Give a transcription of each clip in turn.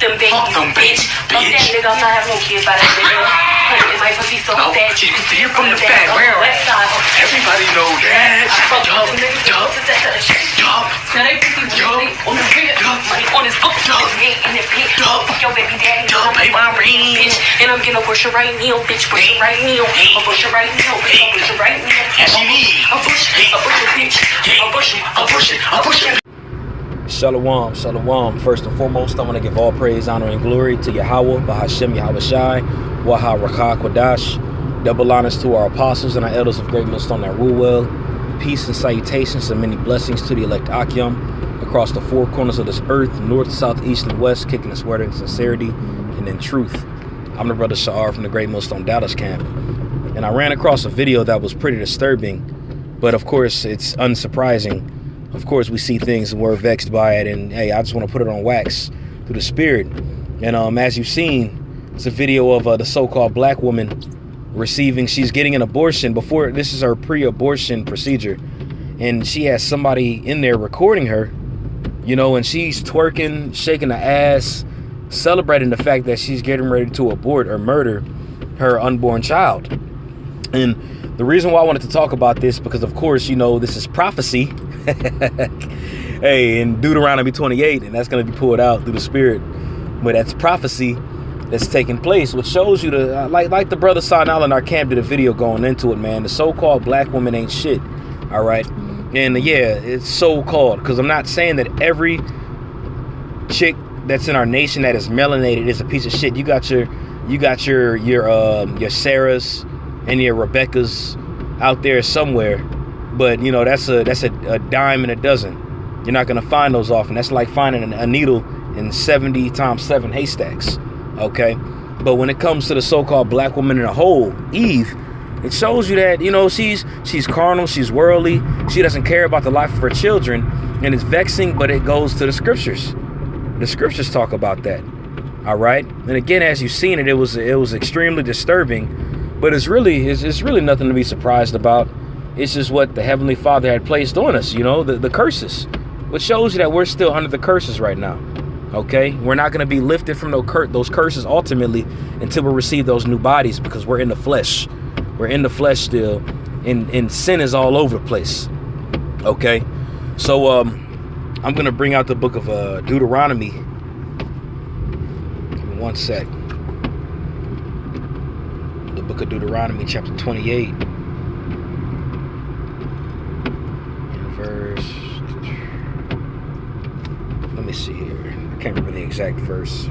them babies, bitch. Fuck that nigga, I'm not having no kids by that nigga. Honey, my pussy so fat. You can see it from the back. Where? Everybody know that. Yup. Tell that pussy on the ring, money on his book, me in the pit. Fuck your baby daddy, pay my ring. Bitch, and I'm gonna push her right now, bitch. Push her right now. I'll push her right now, bitch. I'll push her right now. I'll push it, bitch. I'll push it. Shalom, shalom. First and foremost, I want to give all praise, honor, and glory to Yahweh, Bahashem, Yahweh Shai, Waha, Rakah, Quadash. Double honors to our apostles and our elders of Great Millstone that rule well. Peace and salutations and many blessings to the elect Akyam across the four corners of this earth, north, south, east, and west, kicking this word in sincerity and in truth. I'm the brother Sha'ar from the Great Millstone Dallas camp, and I ran across a video that was pretty disturbing, but of course it's unsurprising. Of course we see things and we're vexed by it, and hey, I just want to put it on wax through the spirit. And as you've seen, it's a video of the so-called black woman she's getting an abortion. Before, this is her pre-abortion procedure, and she has somebody in there recording her, you know, and she's twerking, shaking the ass, celebrating the fact that she's getting ready to abort or murder her unborn child. And the reason why I wanted to talk about this, because of course, you know, this is prophecy. Hey, in Deuteronomy 28, and that's going to be pulled out through the spirit, but that's prophecy that's taking place, which shows you the like the brother Sanal in our camp did a video going into it, man. The so-called black woman ain't shit. All right. And yeah, it's so-called, because I'm not saying that every chick that's in our nation that is melanated is a piece of shit. You got your Sarahs and your Rebeccas out there somewhere, but you know, that's a dime in a dozen. You're not gonna find those often. That's like finding a needle in 70 times 7 haystacks. Okay, but when it comes to the so-called black woman in a whole, Eve, it shows you that, you know, she's carnal, she's worldly, she doesn't care about the life of her children, and it's vexing. But it goes to the scriptures. The scriptures talk about that. All right, and again, as you've seen it, it was extremely disturbing, but it's really nothing to be surprised about. It's just what the Heavenly Father had placed on us, you know, the curses, which shows you that we're still under the curses right now. Okay, we're not going to be lifted from those curses ultimately until we receive those new bodies, because we're in the flesh. We're in the flesh still, and sin is all over the place. Okay, so I'm going to bring out the book of Deuteronomy. Give me one sec. The book of Deuteronomy, chapter 28, and verse. Let me see here. I can't remember the exact verse.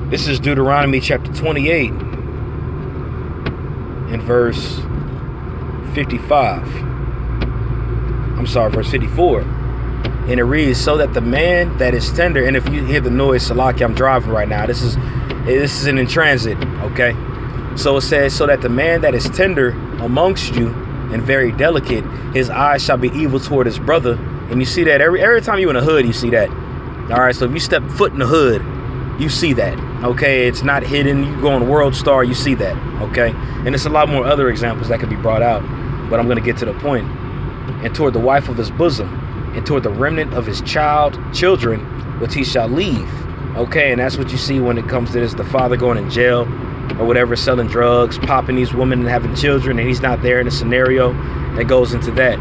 This is Deuteronomy chapter 28 and verse 55. I'm sorry, verse 54. And it reads, so that the man that is tender, and if you hear the noise, Salaki, I'm driving right now. This is in transit, okay? So it says, so that the man that is tender amongst you and very delicate, his eyes shall be evil toward his brother. And you see that every time you're in a hood, you see that. All right, so if you step foot in the hood, you see that. Okay, it's not hidden. You go on World Star, you see that. Okay, and there's a lot more other examples that could be brought out, but I'm going to get to the point. And toward the wife of his bosom, and toward the remnant of his children, which he shall leave. Okay, and that's what you see when it comes to this, the father going in jail or whatever, selling drugs, popping these women and having children, and he's not there in a scenario that goes into that.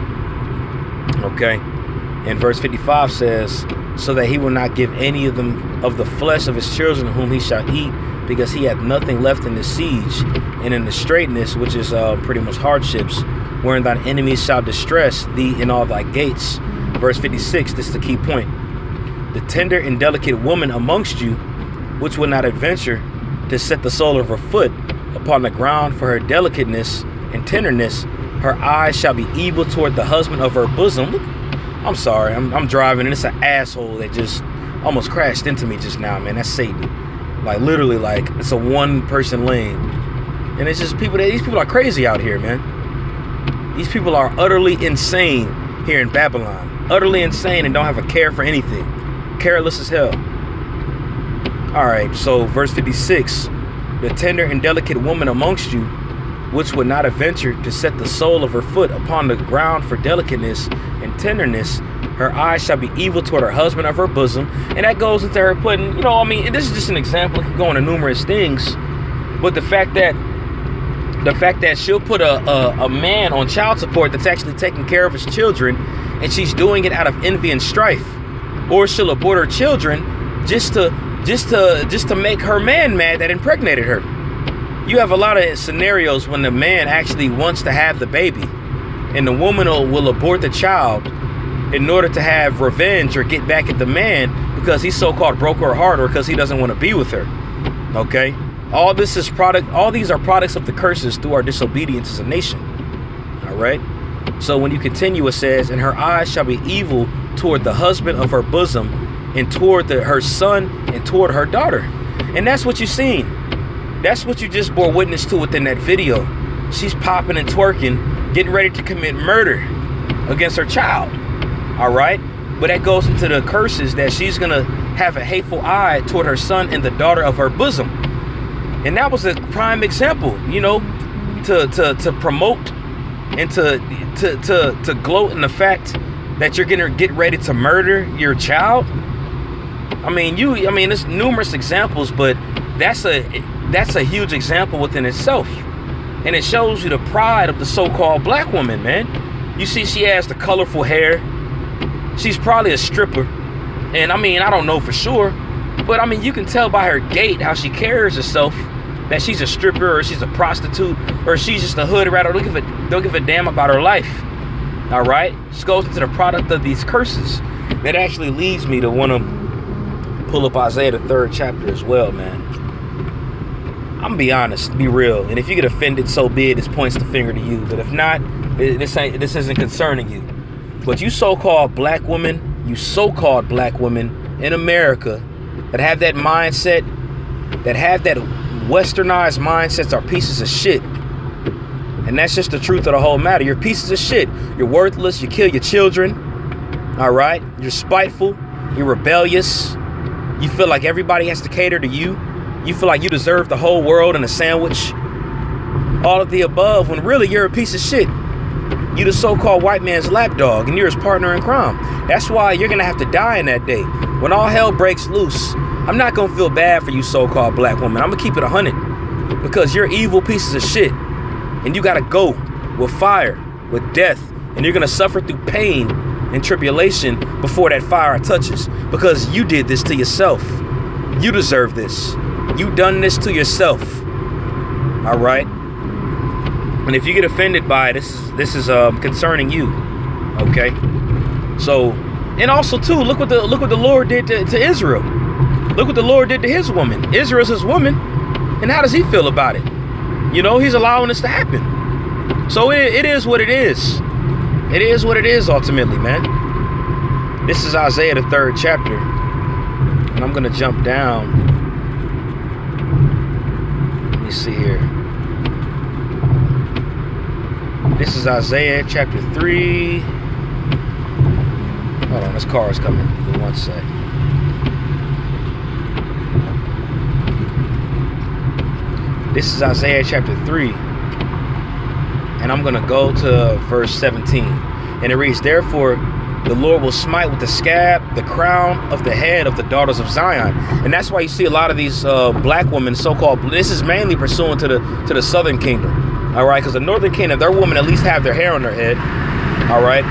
Okay, and verse 55 says, so that he will not give any of them of the flesh of his children whom he shall eat, because he hath nothing left in the siege and in the straitness, which is pretty much hardships, wherein thine enemies shall distress thee in all thy gates. Verse 56, this is the key point. The tender and delicate woman amongst you, which will not adventure to set the sole of her foot upon the ground for her delicateness and tenderness, her eyes shall be evil toward the husband of her bosom. Look, I'm sorry, I'm driving, and it's an asshole that just almost crashed into me just now, man. That's Satan. Like, literally, like, it's a one-person lane. And it's just these people are crazy out here, man. These people are utterly insane here in Babylon. Utterly insane and don't have a care for anything. Careless as hell. All right, so verse 56, the tender and delicate woman amongst you, which would not have ventured to set the sole of her foot upon the ground for delicateness and tenderness. Her eyes shall be evil toward her husband of her bosom. And that goes into her putting, you know, I mean, this is just an example. It can go into numerous things. But the fact that she'll put a man on child support that's actually taking care of his children, and she's doing it out of envy and strife, or she'll abort her children just to make her man mad that impregnated her. You have a lot of scenarios when the man actually wants to have the baby, and the woman will abort the child in order to have revenge or get back at the man because he so-called broke her heart or because he doesn't want to be with her. Okay? All these are products of the curses through our disobedience as a nation. All right? So when you continue, it says, and her eyes shall be evil toward the husband of her bosom, and toward her son, and toward her daughter. And that's what you've seen. That's what you just bore witness to within that video. She's popping and twerking, getting ready to commit murder against her child. All right? But that goes into the curses that she's going to have a hateful eye toward her son and the daughter of her bosom. And that was a prime example, you know, to promote and to gloat in the fact that you're going to get ready to murder your child. I mean, there's numerous examples, but that's a huge example within itself. And it shows you the pride of the so-called black woman, man. You see, she has the colorful hair. She's probably a stripper. And I mean, I don't know for sure, but I mean, you can tell by her gait how she carries herself that she's a stripper or she's a prostitute or she's just a hood rat or don't give a damn about her life. All right? This goes into the product of these curses. That actually leads me to want to pull up Isaiah, the 3rd chapter as well, man. I'm gonna be honest, be real. And if you get offended, so be it. This points the finger to you. But if not, this isn't concerning you. But you so-called black women in America that have that mindset, that have that westernized mindsets, are pieces of shit. And that's just the truth of the whole matter. You're pieces of shit. You're worthless. You kill your children. All right? You're spiteful. You're rebellious. You feel like everybody has to cater to you. You feel like you deserve the whole world in a sandwich. All of the above, when really you're a piece of shit. You the so-called white man's lapdog, and you're his partner in crime. That's why you're gonna have to die in that day. When all hell breaks loose, I'm not gonna feel bad for you so-called black woman. I'm gonna keep it 100. Because you're evil pieces of shit. And you gotta go with fire, with death. And you're gonna suffer through pain and tribulation before that fire touches. Because you did this to yourself. You deserve this. You done this to yourself. All right? And if you get offended by it, this is concerning you. Okay? So, and also too, look what the Lord did to Israel. Look what the Lord did to his woman. Israel's his woman. And how does he feel about it? You know, he's allowing this to happen. So it is what it is. It is what it is ultimately, man. This is Isaiah, the 3rd chapter. And I'm going to jump down. Let me see here. This is Isaiah chapter 3. Hold on, this car is coming. Give me one sec. This is Isaiah chapter 3. And I'm going to go to verse 17. And it reads, therefore, the Lord will smite with the scab the crown of the head of the daughters of Zion. And that's why you see a lot of these black women, so-called, this is mainly pursuant to the southern kingdom. All right, because the northern kingdom, their women at least have their hair on their head. All right.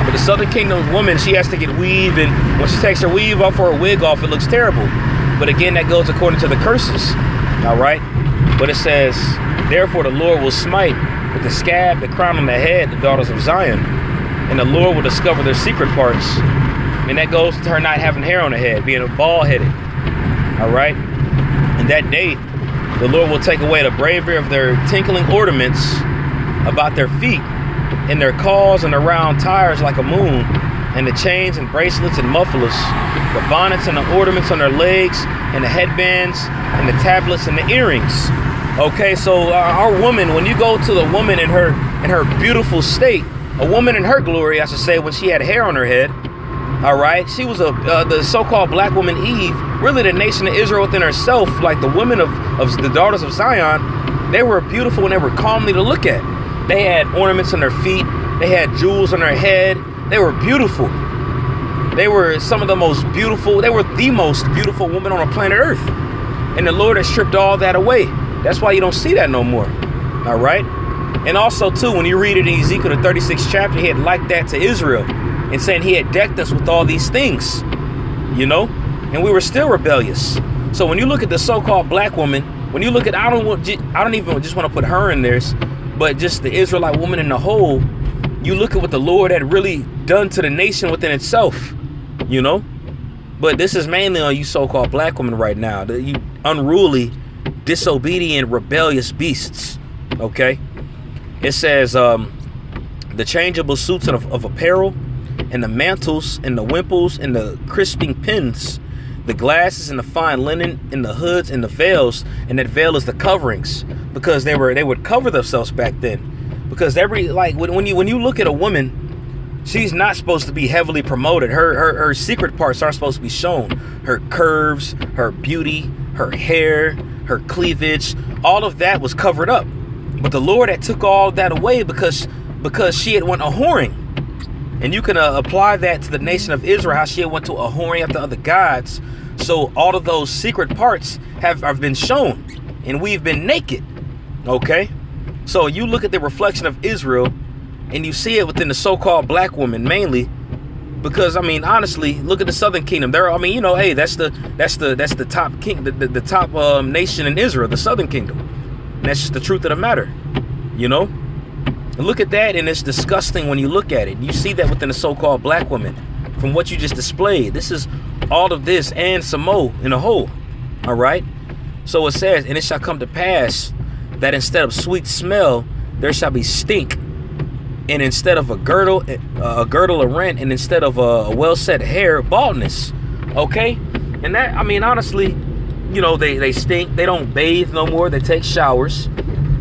But the southern kingdom's woman, she has to get weave. And when she takes her weave off or her wig off, it looks terrible. But again, that goes according to the curses. All right. But it says, therefore the Lord will smite with the scab the crown on the head, the daughters of Zion. And the Lord will discover their secret parts. And that goes to her not having hair on her head, being a bald-headed. All right. And that day, the Lord will take away the bravery of their tinkling ornaments about their feet, and their cauls and the round tires like a moon, and the chains and bracelets and mufflers, the bonnets and the ornaments on their legs, and the headbands, and the tablets and the earrings. Okay, so our woman, when you go to the woman in her beautiful state, a woman in her glory, I should say, when she had hair on her head, all right, she was the so-called black woman Eve, really the nation of Israel within herself, like the women of the daughters of Zion. They were beautiful and they were comely to look at. They had ornaments on their feet. They had jewels on their head. They were beautiful. They were some of the most beautiful. They were the most beautiful woman on the planet Earth. And the Lord has stripped all that away. That's why you don't see that no more. All right. And also, too, when you read it in Ezekiel, the 36th chapter, he had liked that to Israel and saying he had decked us with all these things, you know, and we were still rebellious. So when you look at the so-called black woman, when you look at, I don't even just want to put her in this, but just the Israelite woman in the whole, you look at what the Lord had really done to the nation within itself, you know. But this is mainly on you so-called black women right now, you unruly, disobedient, rebellious beasts, okay? It says the changeable suits of apparel and the mantles and the wimples and the crisping pins, the glasses and the fine linen and the hoods and the veils, and that veil is the coverings, because they would cover themselves back then, because when you look at a woman, she's not supposed to be heavily promoted. Her secret parts aren't supposed to be shown. Her curves, her beauty, her hair, her cleavage, all of that was covered up. But the Lord had took all that away because she had went a whoring. And you can apply that to the nation of Israel, how she had went to a whoring after other gods. So all of those secret parts have been shown, and we've been naked. Okay? So you look at the reflection of Israel, and you see it within the so-called black woman mainly, because I mean, honestly, look at the Southern Kingdom. Hey, that's the top king, the top nation in Israel, the Southern Kingdom. And that's just the truth of the matter, you know. And look at that, and it's disgusting when you look at it. You see that within the so-called black woman, from what you just displayed. This is all of this and some more in a whole. All right. So it says, and it shall come to pass that instead of sweet smell, there shall be stink, and instead of a girdle, a rent, and instead of a well-set hair, baldness. Okay. And that, I mean, honestly, you know, they stink. They don't bathe no more. They take showers,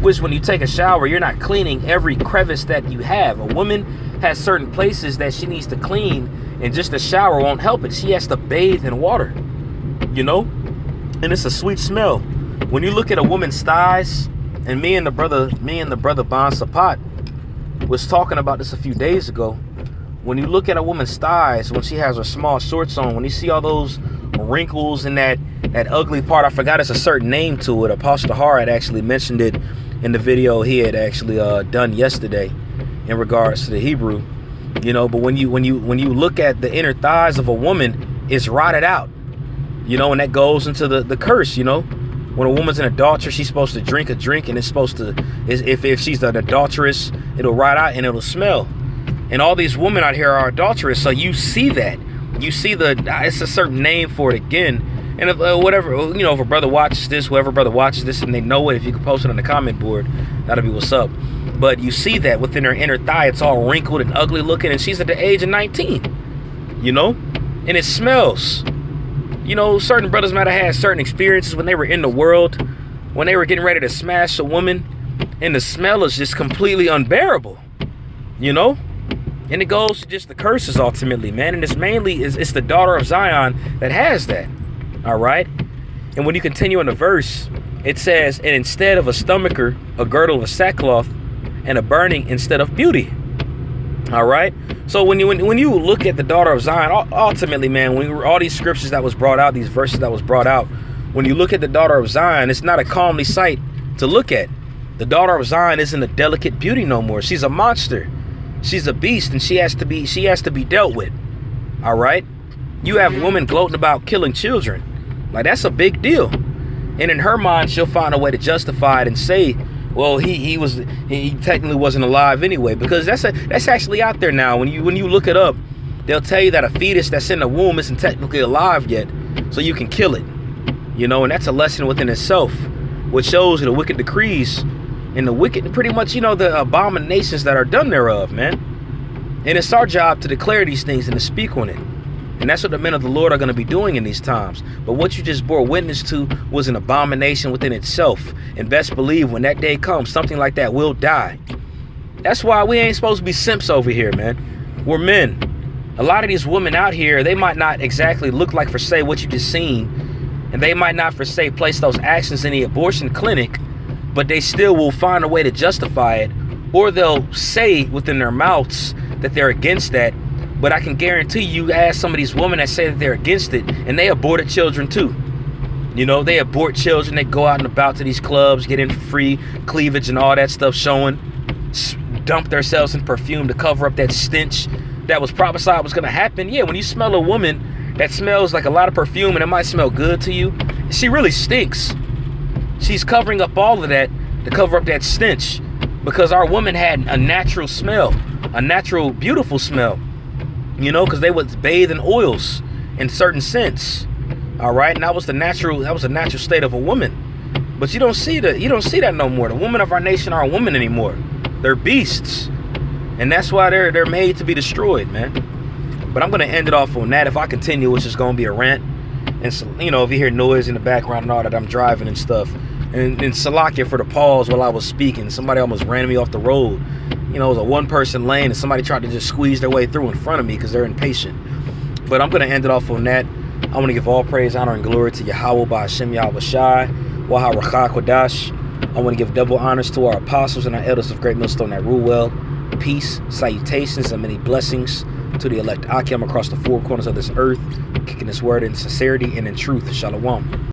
which when you take a shower, you're not cleaning every crevice that you have. A woman has certain places that she needs to clean, and just a shower won't help it. She has to bathe in water, you know, and it's a sweet smell. When you look at a woman's thighs, and me and the brother Bon Sapat was talking about this a few days ago. When you look at a woman's thighs, when she has her small shorts on, when you see all those wrinkles and that ugly part, I forgot it's a certain name to it. Apostle Har had actually mentioned it in the video he had actually done yesterday in regards to the Hebrew, you know. But when you look at the inner thighs of a woman, it's rotted out, you know, and that goes into the curse, you know. When a woman's an adulterer, she's supposed to drink a drink, and it's supposed to, if she's an adulteress, it'll rot out and it'll smell. And all these women out here are adulterous, so you see that. You see it's a certain name for it again. And if whatever, you know, if a brother watches this, whoever brother watches this and they know it, if you can post it on the comment board, that'll be what's up. But you see that within her inner thigh, it's all wrinkled and ugly looking, and she's at the age of 19, you know, and it smells. You know, certain brothers might have had certain experiences when they were in the world, when they were getting ready to smash a woman, and the smell is just completely unbearable, you know. And it goes to just the curses ultimately, man. And it's mainly, it's the daughter of Zion that has that. All right. And when you continue in the verse, it says, and instead of a stomacher, a girdle of sackcloth, and a burning instead of beauty. All right. So when you look at the daughter of Zion, ultimately, man, when all these scriptures that was brought out, these verses that was brought out, when you look at the daughter of Zion, it's not a comely sight to look at. The daughter of Zion isn't a delicate beauty no more. She's a monster. She's a beast, and she has to be dealt with. All right. You have women gloating about killing children. Like, that's a big deal. And in her mind, she'll find a way to justify it and say, well, he technically wasn't alive anyway, because that's actually out there now. When you look it up, they'll tell you that a fetus that's in the womb isn't technically alive yet, so you can kill it. You know, and that's a lesson within itself, which shows the wicked decrees and the wicked, pretty much, you know, the abominations that are done thereof, man. And it's our job to declare these things and to speak on it. And that's what the men of the Lord are going to be doing in these times. But what you just bore witness to was an abomination within itself. And best believe when that day comes, something like that will die. That's why we ain't supposed to be simps over here, man. We're men. A lot of these women out here, they might not exactly look like, for say, what you just seen. And they might not, for say, place those actions in the abortion clinic. but they still will find a way to justify it, or they'll say within their mouths that they're against that. But I can guarantee you ask some of these women that say that they're against it, and they aborted children too. You know, they abort children. They go out and about to these clubs, get in for free cleavage and all that stuff showing, dump themselves in perfume to cover up that stench that was prophesied was going to happen. Yeah, when you smell a woman that smells like a lot of perfume and it might smell good to you, she really stinks. She's covering up all of that to cover up that stench, because our woman had a natural smell, a natural, beautiful smell, you know, because they would bathe in oils in certain scents. All right, and that was a natural state of a woman. But you don't see that no more. The women of our nation aren't women anymore. They're beasts. And that's why they're made to be destroyed, man. But I'm gonna end it off on that. If I continue, it's just gonna be a rant. And so, you know, if you hear noise in the background and all that, I'm driving and stuff. And Salakia for the pause while I was speaking. Somebody almost ran me off the road. You know, it was a one-person lane and somebody tried to just squeeze their way through in front of me because they're impatient. But I'm gonna end it off on that. I want to give all praise, honor, and glory to Yahweh by Hashem Yahweh Shai, Waha Rakha Kodash. I want to give double honors to our apostles and our elders of Great Millstone that rule well. Peace, salutations, and many blessings to the elect Akim across the four corners of this earth, kicking this word in sincerity and in truth. Shalom.